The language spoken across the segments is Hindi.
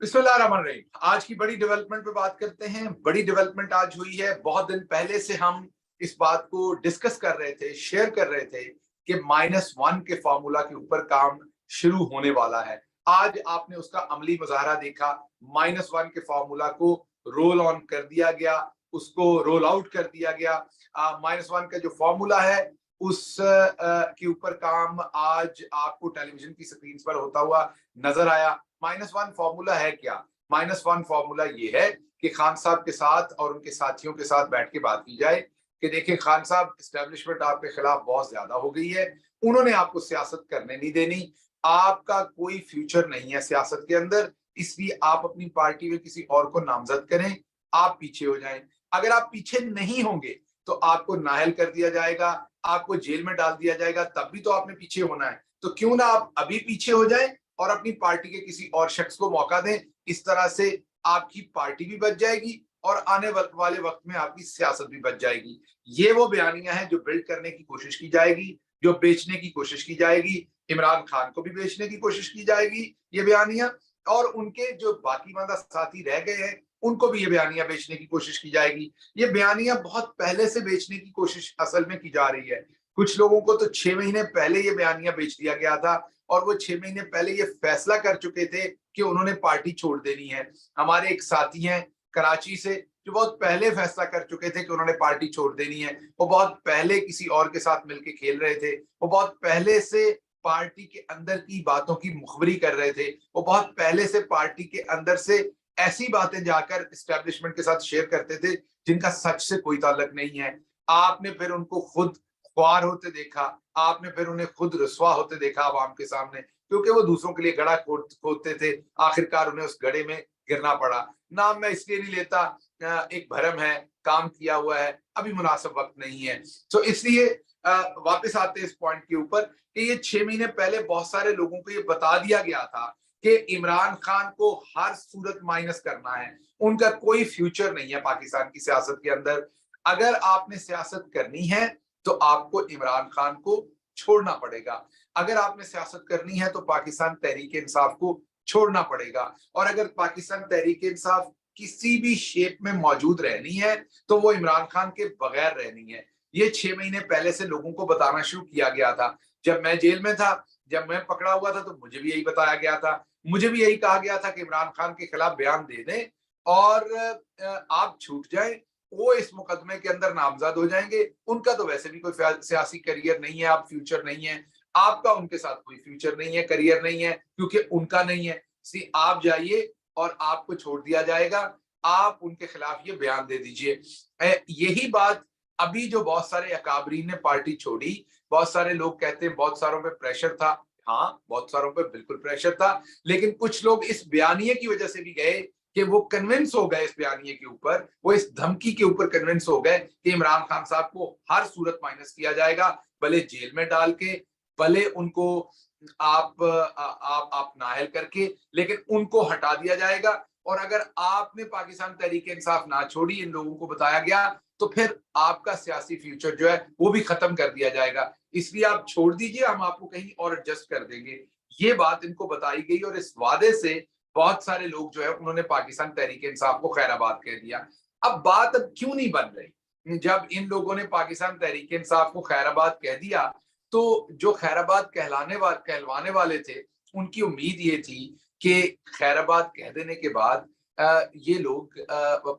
बिस्मिल्लाहिर्रहमानिर्रहीम। आज की बड़ी डेवलपमेंट पे बात करते हैं। बड़ी डेवलपमेंट आज हुई है। बहुत दिन पहले से हम इस बात को डिस्कस कर रहे थे, शेयर कर रहे थे कि -1 के फॉर्मूला के ऊपर काम शुरू होने वाला है। आज आपने उसका अमली मुजाहरा देखा। -1 के फॉर्मूला को रोल ऑन कर दिया गया, उसको रोल आउट कर दिया गया। -1 का जो फॉर्मूला है उस के ऊपर काम आज आपको टेलीविजन की स्क्रीन पर होता हुआ नजर आया। -1 फॉर्मूला है क्या? -1 फॉर्मूला ये है कि खान साहब के साथ और उनके साथियों के साथ बैठ के बात की जाए कि देखिए खान साहब, एस्टेब्लिशमेंट आपके खिलाफ बहुत ज्यादा हो गई है, उन्होंने आपको सियासत करने नहीं देनी, आपका कोई फ्यूचर नहीं है सियासत के अंदर, इसलिए आप अपनी पार्टी में किसी और को नामजद करें, आप पीछे हो जाएं। अगर आप पीछे नहीं होंगे तो आपको नाअहल कर दिया जाएगा, आपको जेल में डाल दिया जाएगा, तब भी तो आपने पीछे होना है। तो क्यों ना आप अभी पीछे हो जाएं और अपनी पार्टी के किसी और शख्स को मौका दें। इस तरह से आपकी पार्टी भी बच जाएगी और आने वाले वक्त में आपकी सियासत भी बच जाएगी। ये वो बयानियां हैं जो बिल्ड करने की कोशिश की जाएगी, जो बेचने की कोशिश की जाएगी। इमरान खान को भी बेचने की कोशिश की जाएगी ये बयानियां, और उनके जो बाकी मादा साथी रह गए हैं उनको भी ये बयानियां बेचने की कोशिश की जाएगी। ये बयानियां बहुत पहले से बेचने की कोशिश असल में की जा रही है। कुछ लोगों को तो 6 महीने पहले ये बयानियां बेच दिया गया था और वो 6 महीने पहले ये फैसला कर चुके थे कि उन्होंने पार्टी छोड़ देनी है। हमारे एक साथी हैं कराची से जो बहुत पहले फैसला कर चुके थे कि उन्होंने पार्टी छोड़ देनी है। वो बहुत पहले किसी और के साथ मिलकर खेल रहे थे, वो बहुत पहले से पार्टी के अंदर की बातों की मुखबरी कर रहे थे, वो बहुत पहले से पार्टी के अंदर से ऐसी बातें जाकर एस्टेब्लिशमेंट के साथ शेयर करते थे जिनका सच से कोई ताल्लुक नहीं है। आपने फिर उनको खुद ख्वार होते देखा, आपने फिर उन्हें खुद रुसवा होते देखा आवाम के सामने, क्योंकि वो दूसरों के लिए गड़ा खोदते थे। आखिरकार उन्हें उस गड़े में गिरना पड़ा। नाम मैं इसलिए नहीं लेता, एक भरम है, काम किया हुआ है, अभी मुनासिब वक्त नहीं है। तो इसलिए वापस आते हैं इस पॉइंट के ऊपर कि ये 6 महीने पहले बहुत सारे लोगों को ये बता दिया गया था कि इमरान खान को हर सूरत माइनस करना है, उनका कोई फ्यूचर नहीं है पाकिस्तान की सियासत के अंदर। अगर आपने सियासत करनी है तो आपको इमरान खान को छोड़ना पड़ेगा। अगर आपने सियासत करनी है तो पाकिस्तान तहरीक इंसाफ को छोड़ना पड़ेगा। और अगर पाकिस्तान तहरीक इंसाफ किसी भी शेप में मौजूद रहनी है तो वो इमरान खान के बगैर रहनी है। ये 6 महीने पहले से लोगों को बताना शुरू किया गया था। जब मैं जेल में था, जब मैं पकड़ा हुआ था, तो मुझे भी यही बताया गया था, मुझे भी यही कहा गया था कि इमरान खान के खिलाफ बयान दे दें और आप छूट जाएं, वो इस मुकदमे के अंदर नामजद हो जाएंगे। उनका तो वैसे भी कोई सियासी करियर नहीं है, आप फ्यूचर नहीं है, आपका उनके साथ कोई फ्यूचर नहीं है, करियर नहीं है, क्योंकि उनका नहीं है। सी आप जाइए और आपको छोड़ दिया जाएगा, आप उनके खिलाफ ये बयान दे दीजिए। यही बात अभी जो बहुत सारे अकाबरीन ने पार्टी छोड़ी, बहुत सारे लोग कहते हैं बहुत सारों पे प्रेशर था। हाँ, बहुत सारों पे बिल्कुल प्रेशर था, लेकिन कुछ लोग इस बयानिए की वजह से भी गए कि वो कन्विंस हो गए इस बयानिए के ऊपर, वो इस धमकी के ऊपर कन्विंस हो गए कि इमरान खान साहब को हर सूरत माइनस किया जाएगा, भले जेल में डाल के, भले उनको आप नाअहल करके, लेकिन उनको हटा दिया जाएगा। और अगर आपने पाकिस्तान तहरीक इंसाफ ना छोड़ी, इन लोगों को बताया गया, तो फिर आपका सियासी फ्यूचर जो है वो भी खत्म कर दिया जाएगा। इसलिए आप छोड़ दीजिए, हम आपको कहीं और एडजस्ट कर देंगे। ये बात इनको बताई गई और इस वादे से बहुत सारे लोग जो है उन्होंने पाकिस्तान तहरीक इंसाफ को खैराबाद कह दिया। अब क्यों नहीं बन रही? जब इन लोगों ने पाकिस्तान तहरीक इंसाफ को खैराबाद कह दिया, तो जो खैराबाद कहलवाने वाले थे, उनकी उम्मीद ये थी कि खैराबाद कह देने के बाद ये लोग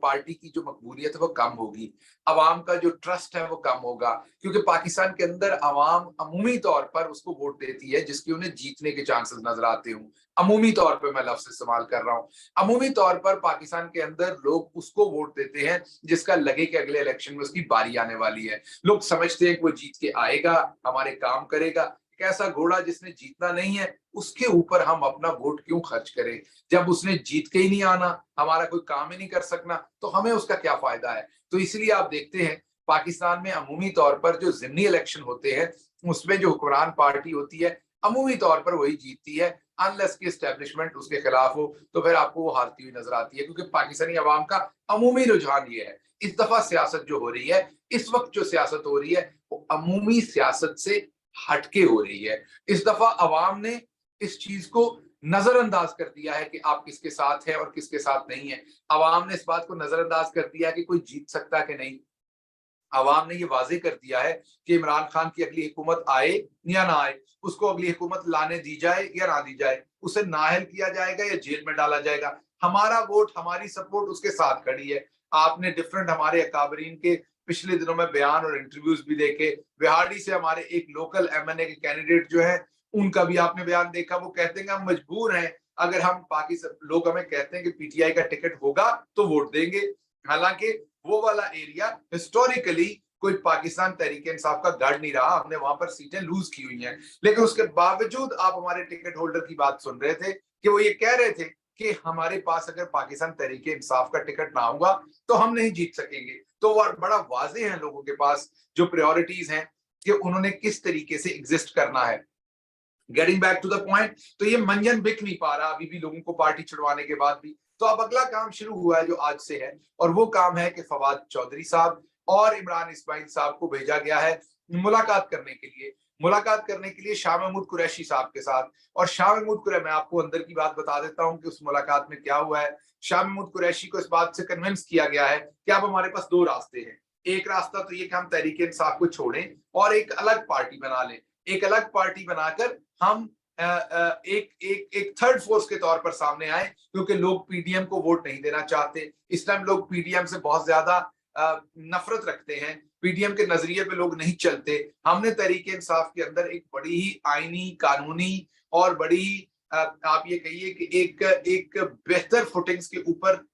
पार्टी की जो मकबूलियत है वो कम होगी, अवाम का जो ट्रस्ट है वो कम होगा, क्योंकि पाकिस्तान के अंदर अवाम अमूमी तौर पर उसको वोट देती है जिसकी उन्हें जीतने के चांसेस नजर आते हूँ। अमूमी तौर पर मैं लफ्ज इस्तेमाल कर रहा हूँ। अमूमी तौर पर पाकिस्तान के अंदर लोग उसको वोट देते हैं जिसका लगे कि अगले इलेक्शन में उसकी बारी आने वाली है। लोग समझते हैं कि वो जीत के आएगा, हमारे काम करेगा। एक ऐसा घोड़ा जिसने जीतना नहीं है, उसके ऊपर हम अपना वोट क्यों खर्च करें? जब उसने जीत के ही नहीं आना, हमारा कोई काम ही नहीं कर सकना, तो हमें उसका क्या फायदा है? तो इसलिए आप देखते हैं पाकिस्तान में अमूमी तौर पर जो ज़िमनी इलेक्शन होते हैं, उसमें जो हुक्मरान पार्टी होती है, अमूमी तौर पर वही जीतती है, अनलेस की एस्टेब्लिशमेंट उसके खिलाफ हो, तो फिर आपको वो हारती हुई नजर आती है, क्योंकि पाकिस्तानी अवाम का अमूमी रुझान ये है। इस दफा सियासत जो हो रही है, इस वक्त जो सियासत हो रही है, वो अमूमी सियासत से हटके हो रही है। इस दफा अवाम ने इस चीज को नजरअंदाज कर दिया है कि आप किसके साथ हैं और किसके साथ नहीं है। अवाम ने इस बात को नजरअंदाज कर दिया कि कोई जीत सकता कि नहीं। अवाम ने ये वाजे कर दिया है कि इमरान खान की अगली हुकूमत आए या ना आए, उसको अगली हुकूमत लाने दी जाए या ना दी जाए, उसे नाअहल किया जाएगा या जेल में डाला जाएगा। हमारा वोट, हमारी सपोर्ट उसके साथ खड़ी है। आपने डिफरेंट हमारे अकाबरीन के पिछले दिनों में बयान और इंटरव्यूज भी देखे। बिहाड़ी से हमारे एक लोकल एमएनए के कैंडिडेट जो है, उनका भी आपने बयान देखा। वो कहते हैं कि हम मजबूर हैं, अगर हम पाकिस्तान, लोग हमें कहते हैं कि पीटीआई का टिकट होगा तो वोट देंगे। हालांकि वो वाला एरिया हिस्टोरिकली कोई पाकिस्तान तहरीक इंसाफ का गढ़ नहीं रहा, हमने वहां पर सीटें लूज की हुई हैं। लेकिन उसके बावजूद आप हमारे टिकट होल्डर की बात सुन रहे थे कि वो ये कह रहे थे कि हमारे पास अगर पाकिस्तान तहरीक इंसाफ का टिकट ना होगा तो हम नहीं जीत सकेंगे। तो वो बड़ा वाजे है लोगों के पास जो प्रायोरिटीज हैं कि उन्होंने किस तरीके से एग्जिस्ट करना है। Getting back to the point, तो ये मंजन बिक नहीं पा रहा अभी भी लोगों को पार्टी छुड़वाने के बाद भी। तो अब अगला काम शुरू हुआ है जो आज से है, और वो काम है कि फवाद चौधरी साहब और इमरान इस्माइल साहब को भेजा गया है मुलाकात करने के लिए। मुलाकात करने के लिए शाह महमूद कुरैशी साहब के साथ। और शाह महमूद कुरैशी, मैं आपको अंदर की बात बता देता हूं कि उस मुलाकात में क्या हुआ है। शाह महमूद कुरैशी को इस बात से कन्विंस किया गया है कि अब हमारे पास दो रास्ते हैं। एक रास्ता तो ये कि हम तहरीक इंसाफ को छोड़ें और एक अलग पार्टी बना लें। एक अलग पार्टी बनाकर हम एक एक एक थर्ड फोर्स के तौर पर सामने आए, क्योंकि लोग पीडीएम को वोट नहीं देना चाहते। इस टाइम लोग पीडीएम से बहुत ज्यादा नफरत रखते हैं, पीडीएम के नजरिए पे लोग नहीं चलते। हमने तहरीक इंसाफ के अंदर एक बड़ी ही आईनी, कानूनी और बड़ी ही आप ये कहिए कि एक एक बेहतर फुटिंग्स के ऊपर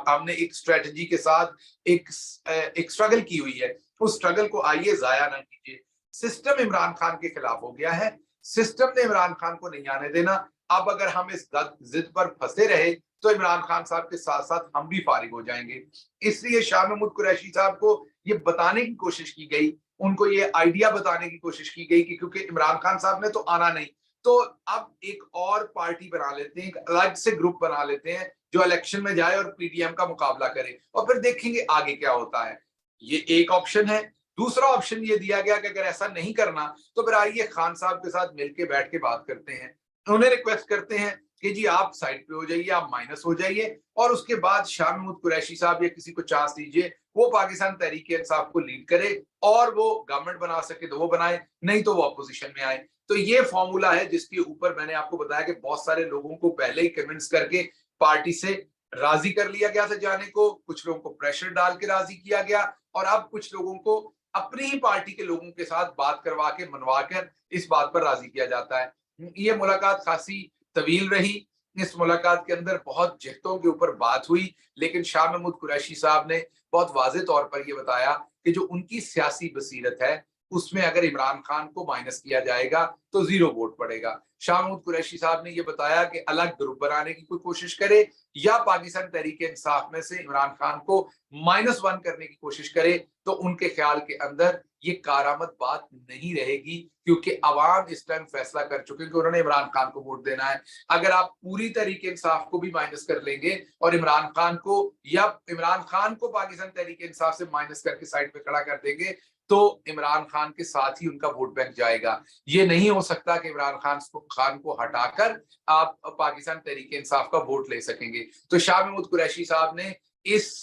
हमने एक स्ट्रेटजी के साथ एक स्ट्रगल की हुई है। उस स्ट्रगल को आइए जाया ना कीजिए। सिस्टम इमरान खान के खिलाफ हो गया है, सिस्टम ने इमरान खान को नहीं आने देना। अब अगर हम इस जिद पर फंसे रहे तो इमरान खान साहब के साथ साथ हम भी फारिग हो जाएंगे। इसलिए शाह महमूद कुरैशी साहब को ये बताने की कोशिश की गई, उनको ये आइडिया बताने की कोशिश की गई कि क्योंकि इमरान खान साहब ने तो आना नहीं, तो अब एक और पार्टी बना लेते हैं, एक अलग से ग्रुप बना लेते हैं जो इलेक्शन में जाए और पीडीएम का मुकाबला करे, और फिर देखेंगे आगे क्या होता है। ये एक ऑप्शन है। दूसरा ऑप्शन ये दिया गया कि अगर ऐसा नहीं करना तो फिर आइए खान साहब के साथ मिलके बैठ के बात करते हैं। उन्हें रिक्वेस्ट करते हैं कि जी आप साइड पे हो जाइए, आप माइनस हो जाइए, और उसके बाद शाह महमूद कुरैशी साहब या किसी को चांस दीजिए, वो पाकिस्तान तहरीक इंसाफ को लीड करे, और वो गवर्नमेंट बना सके तो वो बनाए, नहीं तो वो अपोजिशन में आए। तो ये फॉर्मूला है जिसके ऊपर मैंने आपको बताया कि बहुत सारे लोगों को पहले ही कन्विंस करके पार्टी से राजी कर लिया गया था जाने को, कुछ लोगों को प्रेशर डाल के राजी किया गया, और अब कुछ लोगों को अपनी ही पार्टी के लोगों के साथ बात करवा के, मनवा कर इस बात पर राजी किया जाता है। ये मुलाकात खासी तवील रही। इस मुलाकात के अंदर बहुत जहतों के ऊपर बात हुई, लेकिन शाह महमूद कुरैशी साहब ने बहुत वाज़ेह तौर पर यह बताया कि जो उनकी सियासी बसीरत है उसमें अगर इमरान खान को माइनस किया जाएगा तो 0 वोट पड़ेगा। शाह महमूद कुरैशी साहब ने यह बताया कि अलग ग्रुप बनाने की कोई कोशिश करे या पाकिस्तान तहरीक इंसाफ में से इमरान खान को -1 करने की कोशिश करे, तो उनके ख्याल के अंदर ये कारामद बात नहीं रहेगी, क्योंकि अवाम इस टाइम फैसला कर चुके हैं कि उन्होंने इमरान खान को वोट देना है। अगर आप पूरी तरीके इंसाफ को भी माइनस कर लेंगे और इमरान खान को, या इमरान खान को पाकिस्तान तहरीक इंसाफ से माइनस करके साइड पे खड़ा कर देंगे, तो इमरान खान के साथ ही उनका वोट बैंक जाएगा। ये नहीं हो सकता कि इमरान खान को हटाकर आप पाकिस्तान तहरीक इंसाफ का वोट ले सकेंगे। तो शाह महमूद कुरैशी साहब ने इस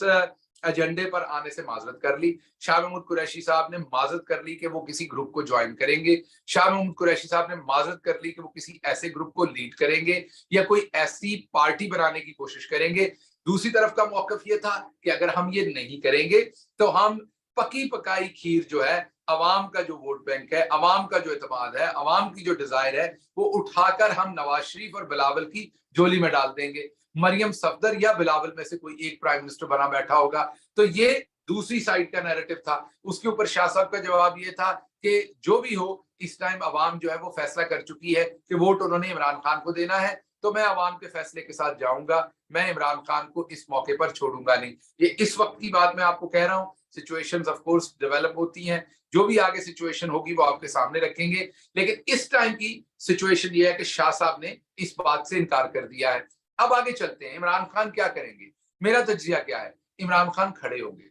एजेंडे पर आने से माजरत कर ली। शाह महमूद कुरैशी साहब ने माजरत कर ली कि वो किसी ग्रुप को ज्वाइन करेंगे। शाह महमूद कुरैशी साहब ने माजरत कर ली कि वो किसी ऐसे ग्रुप को लीड करेंगे या कोई ऐसी पार्टी बनाने की कोशिश करेंगे। दूसरी तरफ का मौकफ ये था कि अगर हम ये नहीं करेंगे तो हम पकी पकाई खीर जो है, अवाम का जो वोट बैंक है, अवाम का जो एतमाद है, अवाम की जो डिजायर है, वो उठाकर हम नवाज शरीफ और बिलावल की झोली में डाल देंगे। मरियम सफदर या बिलावल में से कोई एक प्राइम मिनिस्टर बना बैठा होगा। तो ये दूसरी साइड का नैरेटिव था। उसके ऊपर शाह साहब का जवाब ये था कि जो भी हो, इस टाइम अवाम जो है वो फैसला कर चुकी है कि वोट उन्होंने इमरान खान को देना है, तो मैं अवाम के फैसले के साथ जाऊंगा, मैं इमरान खान को इस मौके पर छोड़ूंगा नहीं। ये इस वक्त की बात मैं आपको कह रहा हूँ। सिचुएशंस ऑफ कोर्स डेवलप होती हैं, जो भी आगे सिचुएशन होगी वो आपके सामने रखेंगे, लेकिन इस टाइम की सिचुएशन ये है कि शाह साहब ने इस बात से इनकार कर दिया है। अब आगे चलते हैं, इमरान खान क्या करेंगे। मेरा तज्जिया क्या है, इमरान खान खड़े होंगे,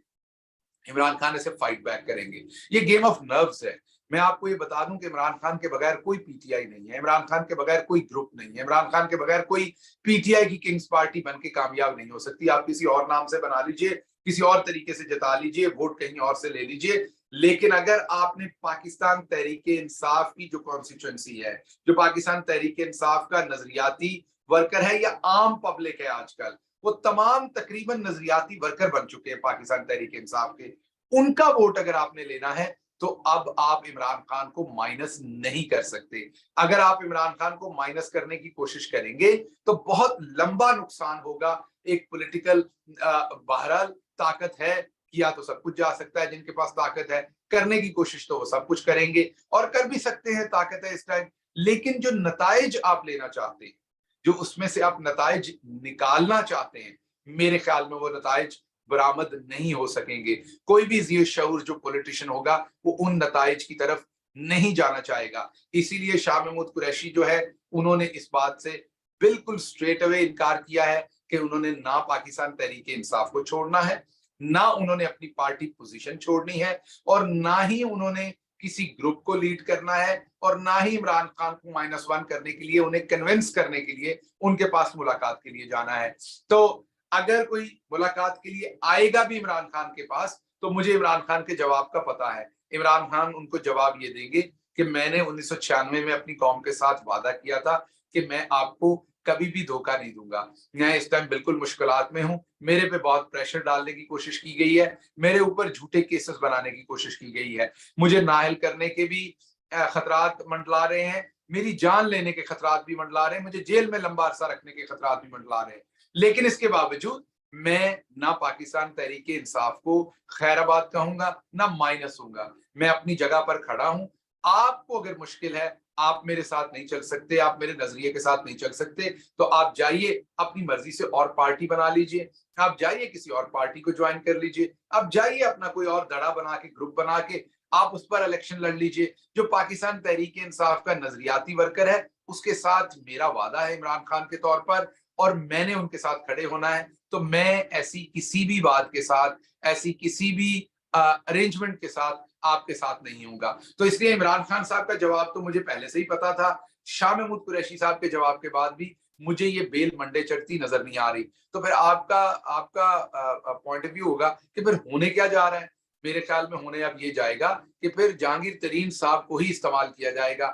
इमरान खान ऐसे फाइट बैक करेंगे। ये गेम ऑफ नर्व्स है। मैं आपको ये बता दूं कि इमरान खान के बगैर कोई पीटीआई नहीं है, इमरान खान के बगैर कोई ग्रुप नहीं है, इमरान खान के बगैर कोई पीटीआई की किंग्स पार्टी बन के कामयाब नहीं हो सकती। आप किसी और नाम से बना लीजिए, किसी और तरीके से जता लीजिए, वोट कहीं और से ले लीजिए, लेकिन अगर आपने पाकिस्तान तहरीके इंसाफ की जो कॉन्स्टिट्यूएंसी है, जो पाकिस्तान तहरीके इंसाफ का नजरियाती वर्कर है या आम पब्लिक है आजकल, वो तमाम तकरीबन नजरियाती वर्कर बन चुके हैं पाकिस्तान तहरीके इंसाफ के, उनका वोट अगर आपने लेना है तो अब आप इमरान खान को माइनस नहीं कर सकते। अगर आप इमरान खान को माइनस करने की कोशिश करेंगे तो बहुत लंबा नुकसान होगा। एक पॉलिटिकल बहरहाल ताकत है, किया तो सब कुछ जा सकता है, जिनके पास ताकत है करने की कोशिश तो वो सब कुछ करेंगे और कर भी सकते हैं, ताकत है इस टाइम। लेकिन जो नताइज आप लेना चाहते हैं, जो उसमें से आप नताइज निकालना चाहते हैं, मेरे ख्याल में वो नताइज बरामद नहीं हो सकेंगे। कोई भी ज़ी शऊर जो पॉलिटिशियन होगा वो उन नताइज की तरफ नहीं जाना चाहेगा। इसीलिए शाह महमूद कुरैशी जो है उन्होंने इस बात से बिल्कुल स्ट्रेट अवे इनकार किया है कि उन्होंने ना पाकिस्तान तहरीके इंसाफ को छोड़ना है, ना उन्होंने अपनी पार्टी पोजीशन छोड़नी है, और ना ही उन्होंने किसी ग्रुप को लीड करना है, और ना ही इमरान खान को -1 करने के लिए, उन्हें कन्विंस करने के लिए उनके पास मुलाकात के लिए जाना है। तो अगर कोई मुलाकात के लिए आएगा भी इमरान खान के पास, तो मुझे इमरान खान के जवाब का पता है। इमरान खान उनको जवाब ये देंगे कि मैंने 1996 में अपनी कौम के साथ वादा किया था कि मैं आपको कभी भी धोखा नहीं दूंगा। मैं इस टाइम बिल्कुल मुश्किलात में हूं, मेरे पे बहुत प्रेशर डालने की कोशिश की गई है, मेरे ऊपर झूठे केसेस बनाने की कोशिश की गई है, मुझे नाअहल करने के भी खतरात मंडला रहे हैं, मेरी जान लेने के खतरात भी मंडला रहे हैं, मुझे जेल में लंबा अरसा रखने के खतरात भी मंडला रहे हैं। लेकिन इसके बावजूद मैं ना पाकिस्तान तहरीके इंसाफ को खैराबाद कहूंगा, ना माइनस होऊंगा। मैं अपनी जगह पर खड़ा हूं। आपको अगर मुश्किल है, आप मेरे साथ नहीं चल सकते, आप मेरे नजरिए के साथ नहीं चल सकते, तो आप जाइए अपनी मर्जी से और पार्टी बना लीजिए, आप जाइए किसी और पार्टी को ज्वाइन कर लीजिए, आप जाइए अपना कोई और धड़ा बना के, ग्रुप बना के आप उस पर इलेक्शन लड़ लीजिए। जो पाकिस्तान तहरीके इंसाफ का नजरियाती वर्कर है, उसके साथ मेरा वादा है इमरान खान के तौर पर, और मैंने उनके साथ खड़े होना है। तो मैं ऐसी किसी भी बात के साथ, ऐसी किसी भी अरेंजमेंट के साथ आपके साथ नहीं होऊंगा। तो इसलिए इमरान खान साहब का जवाब तो मुझे पहले से ही पता था। शाह महमूद कुरैशी साहब के जवाब के बाद भी मुझे ये बेल मंडे चढ़ती नजर नहीं आ रही। तो फिर आपका आपका पॉइंट ऑफ व्यू होगा कि फिर होने क्या जा रहा है। मेरे ख्याल में होने अब ये जाएगा कि फिर जहांगीर तरीन साहब को ही इस्तेमाल किया जाएगा,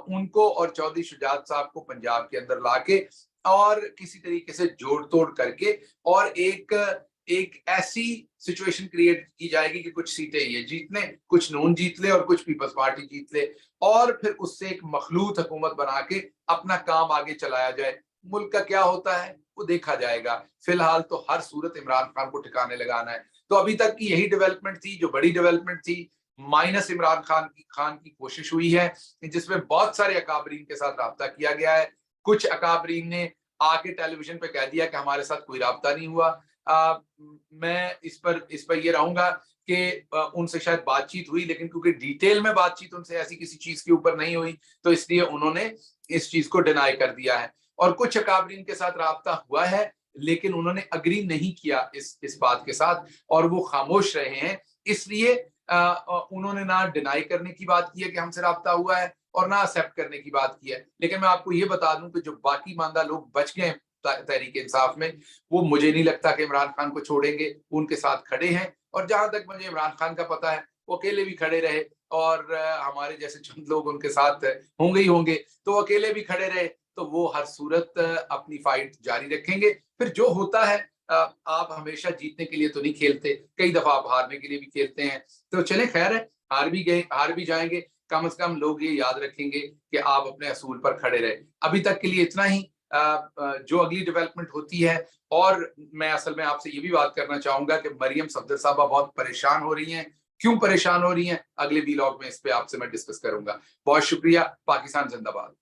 उनको और चौधरी शुजात साहब को पंजाब के अंदर लाके और किसी तरीके से जोड़ तोड़ करके, और एक ऐसी सिचुएशन क्रिएट की जाएगी कि कुछ सीटें ये जीत लें, कुछ नून जीत ले और कुछ पीपल्स पार्टी जीत ले, और फिर उससे एक मखलूत हुकूमत बना के अपना काम आगे चलाया जाए। मुल्क का क्या होता है वो देखा जाएगा। फिलहाल तो हर सूरत इमरान खान को ठिकाने लगाना है। तो अभी तक की यही डेवलपमेंट थी, जो बड़ी डेवलपमेंट थी। माइनस इमरान खान की कोशिश हुई है, जिसमें बहुत सारे अकाबरीन के साथ राब्ता किया गया है। कुछ अकाबरीन ने आके टेलीविजन पे कह दिया कि हमारे साथ कोई राब्ता नहीं हुआ। मैं इस पर ये रहूंगा कि उनसे शायद बातचीत हुई, लेकिन क्योंकि डिटेल में बातचीत उनसे ऐसी किसी चीज के ऊपर नहीं हुई, तो इसलिए उन्होंने इस चीज को डिनाई कर दिया है। और कुछ अकाबरीन के साथ राब्ता हुआ है, लेकिन उन्होंने अग्री नहीं किया इस बात के साथ, और वो खामोश रहे हैं। इसलिए उन्होंने ना डिनाई करने की बात की है कि हमसे राब्ता हुआ है, और ना एक्सेप्ट करने की बात की है। लेकिन मैं आपको ये बता दूं कि जो बाकी मानदा लोग बच गए तहरीके इंसाफ में, वो मुझे नहीं लगता कि इमरान खान को छोड़ेंगे, उनके साथ खड़े हैं। और जहां तक मुझे इमरान खान का पता है, वो अकेले भी खड़े रहे और हमारे जैसे चंद लोग उनके साथ होंगे ही होंगे, तो वो अकेले भी खड़े रहे तो वो हर सूरत अपनी फाइट जारी रखेंगे। फिर जो होता है, आप हमेशा जीतने के लिए तो नहीं खेलते, कई दफा आप हारने के लिए भी खेलते हैं। तो चले, खैर है, हार भी गए, हार भी जाएंगे, कम से कम लोग ये याद रखेंगे कि आप अपने असूल पर खड़े रहे। अभी तक के लिए इतना ही। जो अगली डेवलपमेंट होती है, और मैं असल में आपसे ये भी बात करना चाहूंगा कि मरियम सफदर साहबा बहुत परेशान हो रही हैं। क्यों परेशान हो रही हैं, अगले व्लॉग में इस पे आपसे मैं डिस्कस करूंगा। बहुत शुक्रिया। पाकिस्तान जिंदाबाद।